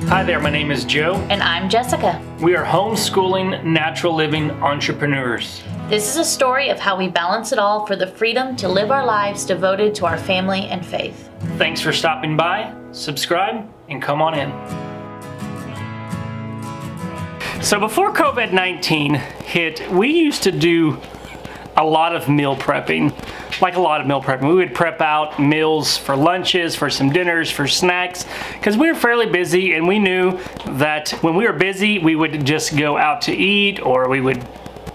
Hi there, my name is Joe. And I'm Jessica. We are homeschooling, natural living entrepreneurs. This is a story of how we balance it all for the freedom to live our lives devoted to our family and faith. Thanks for stopping by, subscribe, and come on in. So before COVID-19 hit, we used to do a lot of meal prepping. We would prep out meals for lunches, for some dinners, for snacks, because we were fairly busy, and we knew that when we were busy, we would just go out to eat, or we would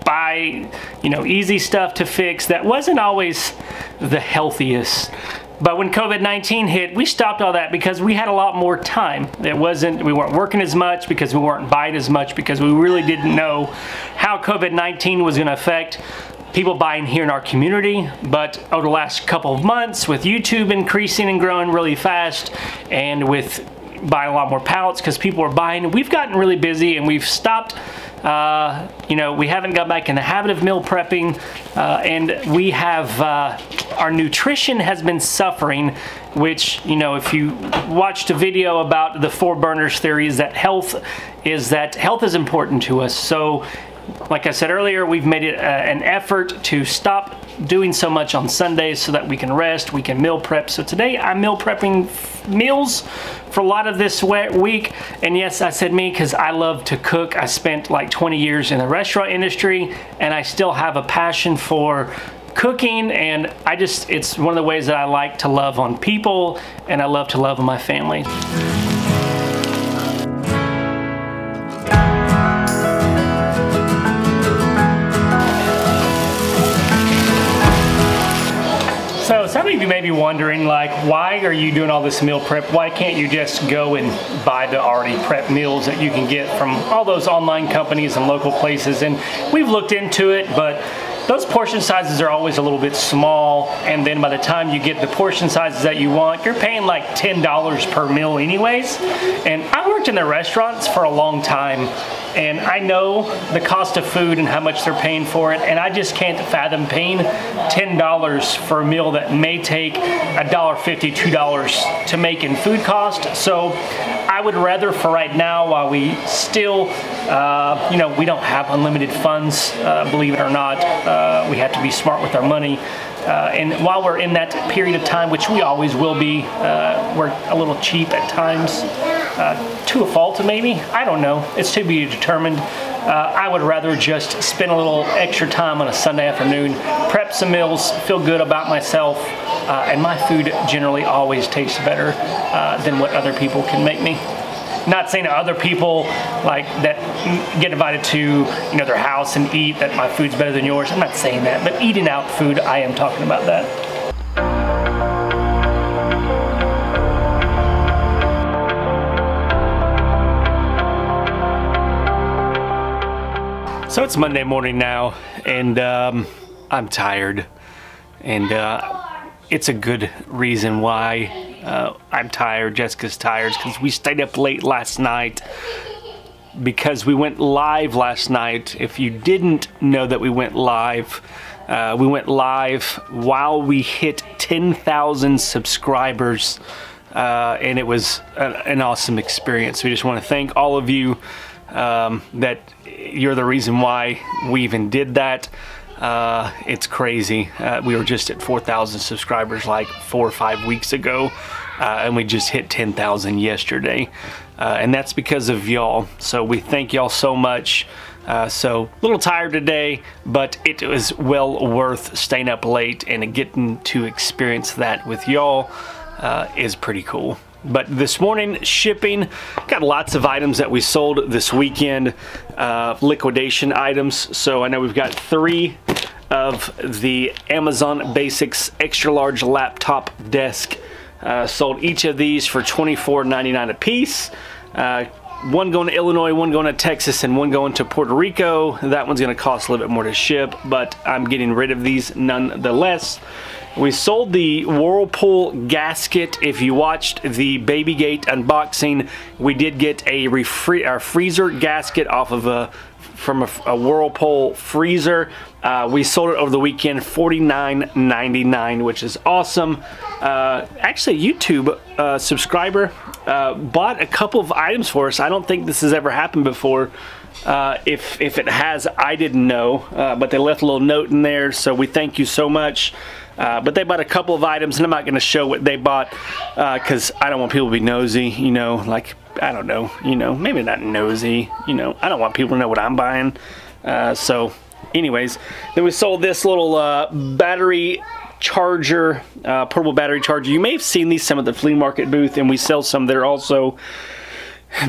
buy, easy stuff to fix that wasn't always the healthiest. But when COVID-19 hit, we stopped all that because we had a lot more time. We weren't working as much because we weren't buying as much because we really didn't know how COVID-19 was gonna affect people buying here in our community. But over the last couple of months, with YouTube increasing and growing really fast, and with buying a lot more pallets because people are buying, we've gotten really busy and we've stopped. We haven't got back in the habit of meal prepping, and we have our nutrition has been suffering, which, if you watched a video about the 4 burners theory, is that health is important to us. So like I said earlier, we've made it an effort to stop doing so much on Sundays so that we can rest, we can meal prep. So today I'm meal prepping meals for a lot of this week. And yes, I said me because I love to cook. I spent like 20 years in the restaurant industry, and I still have a passion for cooking, and it's one of the ways that I like to love on people, and I love to love on my family. So some of you may be wondering, why are you doing all this meal prep? Why can't you just go and buy the already prepped meals that you can get from all those online companies and local places? And we've looked into it, but those portion sizes are always a little bit small, and then by the time you get the portion sizes that you want, you're paying like $10 per meal anyways. And I worked in the restaurants for a long time, and I know the cost of food and how much they're paying for it, and I just can't fathom paying $10 for a meal that may take $1.50, $2 to make in food cost. So I would rather, for right now, while we still, we don't have unlimited funds, believe it or not, we have to be smart with our money. And while we're in that period of time, which we always will be, we're a little cheap at times, to a fault maybe, I don't know, it's to be determined. I would rather just spend a little extra time on a Sunday afternoon, prep some meals, feel good about myself, and my food generally always tastes better than what other people can make me. Not saying to other people that get invited to their house and eat that my food's better than yours. I'm not saying that, but eating out food, I am talking about that. So it's Monday morning now, and I'm tired, and it's a good reason why I'm tired. Jessica's tired because we stayed up late last night because we went live last night. If you didn't know that we went live while we hit 10,000 subscribers, and it was an awesome experience. We just want to thank all of you that you're the reason why we even did that. It's crazy. We were just at 4,000 subscribers like 4 or 5 weeks ago, and we just hit 10,000 yesterday, and that's because of y'all. So we thank y'all so much. So a little tired today, but it was well worth staying up late, and getting to experience that with y'all is pretty cool. But this morning, shipping, got lots of items that we sold this weekend, liquidation items. So I know we've got 3 of the Amazon Basics extra large laptop desk. Sold each of these for $24.99 a piece. One going to Illinois, one going to Texas, and one going to Puerto Rico. That one's going to cost a little bit more to ship, but I'm getting rid of these nonetheless. We sold the Whirlpool gasket. If you watched the Babygate unboxing, we did get our freezer gasket off of from a Whirlpool freezer. We sold it over the weekend, $49.99, which is awesome. Actually, a YouTube subscriber bought a couple of items for us. I don't think this has ever happened before. If it has, I didn't know, but they left a little note in there, so we thank you so much. But they bought a couple of items, and I'm not going to show what they bought because I don't want people to be nosy, you know, like, I don't know, you know, maybe not nosy, you know, I don't want people to know what I'm buying. So anyways, then we sold this little battery charger, portable battery charger. You may have seen these some at the flea market booth, and we sell some there also.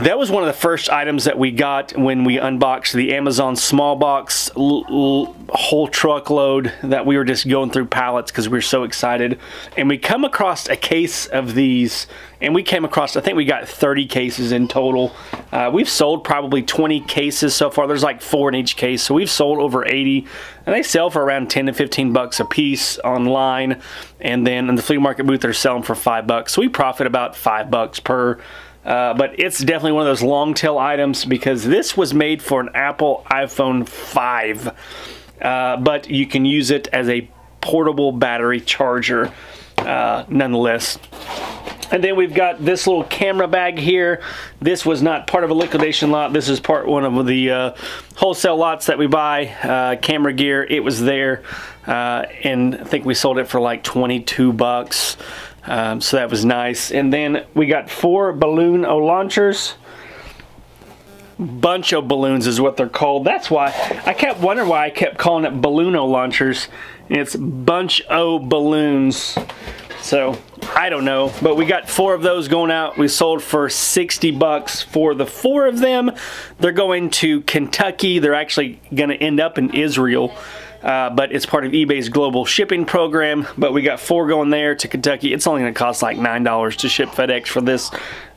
That was one of the first items that we got when we unboxed the Amazon small box whole truckload that we were just going through pallets because we were so excited. And we come across a case of these, and we came across, I think we got 30 cases in total. We've sold probably 20 cases so far. There's like 4 in each case, so we've sold over 80. And they sell for around 10 to 15 bucks a piece online. And then in the flea market booth, they're selling for $5. So we profit about $5 per. But it's definitely one of those long tail items because this was made for an Apple iPhone 5. But you can use it as a portable battery charger nonetheless. And then we've got this little camera bag here. This was not part of a liquidation lot. This is one of the wholesale lots that we buy, camera gear. It was there, and I think we sold it for like 22 bucks. So that was nice. And then we got 4 balloon launchers. Bunch-o balloons is what they're called. That's why I kept wondering why I kept calling it balloon-o launchers. It's bunch-o balloons. So I don't know, but we got 4 of those going out. We sold for 60 bucks for the 4 of them. They're going to Kentucky. They're actually going to end up in Israel. But it's part of eBay's global shipping program. But we got 4 going there to Kentucky. It's only going to cost like $9 to ship FedEx for this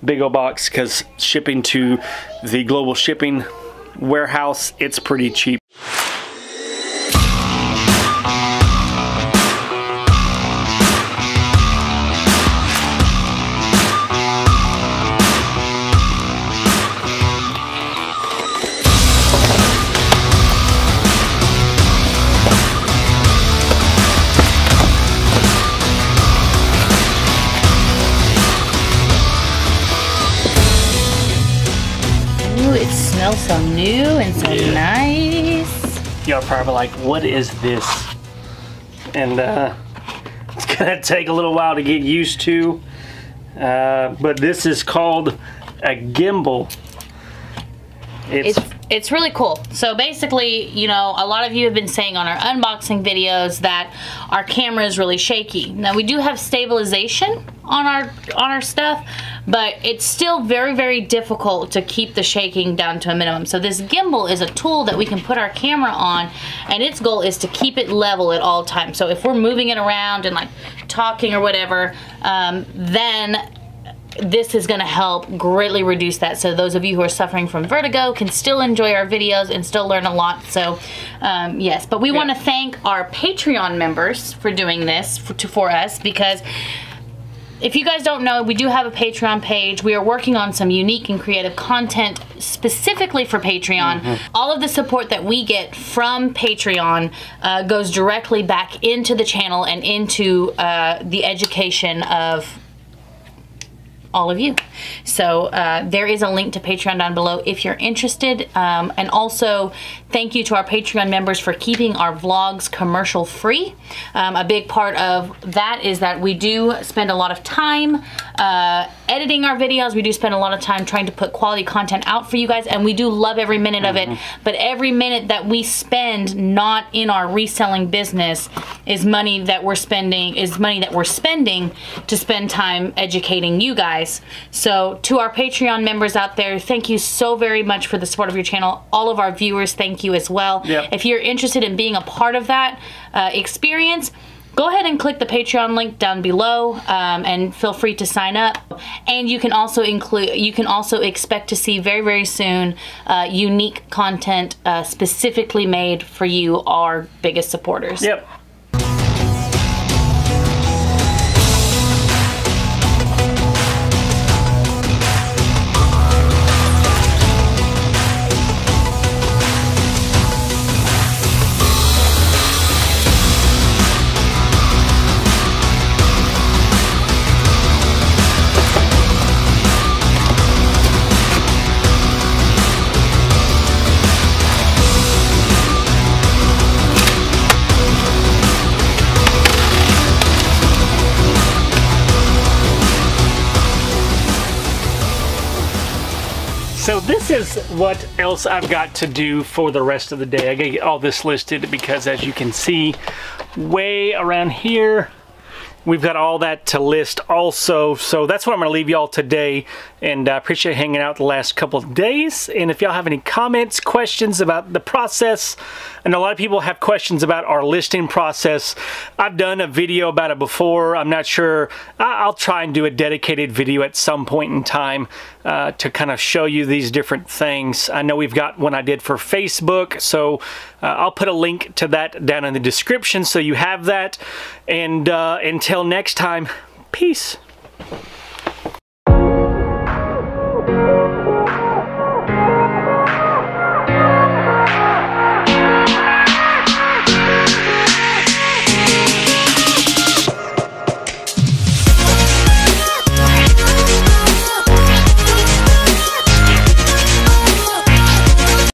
big old box because shipping to the global shipping warehouse, it's pretty cheap. Smells so new and so nice. Y'all probably like, what is this? And it's gonna take a little while to get used to. But this is called a gimbal. It's really cool. So basically, you know, a lot of you have been saying on our unboxing videos that our camera is really shaky. Now we do have stabilization on our stuff, but it's still very, very difficult to keep the shaking down to a minimum. So this gimbal is a tool that we can put our camera on, and its goal is to keep it level at all times. So if we're moving it around and like talking or whatever, then this is going to help greatly reduce that. So those of you who are suffering from vertigo can still enjoy our videos and still learn a lot. So yes, but we want to thank our Patreon members for doing this for us, because if you guys don't know, we do have a Patreon page. We are working on some unique and creative content specifically for Patreon. All of the support that we get from Patreon goes directly back into the channel and into the education of all of you. So there is a link to Patreon down below if you're interested. And also thank you to our Patreon members for keeping our vlogs commercial free. A big part of that is that we do spend a lot of time editing our videos. We do spend a lot of time trying to put quality content out for you guys, and we do love every minute of it. But every minute that we spend not in our reselling business is money that we're spending to spend time educating you guys. So to our Patreon members out there, thank you so very much for the support of your channel. All of our viewers, thank you as well. If you're interested in being a part of that experience, go ahead and click the Patreon link down below and feel free to sign up. And you can also expect to see very, very soon unique content specifically made for you, our biggest supporters. So this is what else I've got to do for the rest of the day. I gotta get all this listed because, as you can see, way around here, we've got all that to list also. So that's what I'm going to leave y'all today, and I appreciate you hanging out the last couple of days. And if y'all have any comments, questions about the process, and a lot of people have questions about our listing process. I've done a video about it before. I'm not sure. I'll try and do a dedicated video at some point in time to kind of show you these different things. I know we've got one I did for Facebook, so I'll put a link to that down in the description so you have that. And until next time, peace.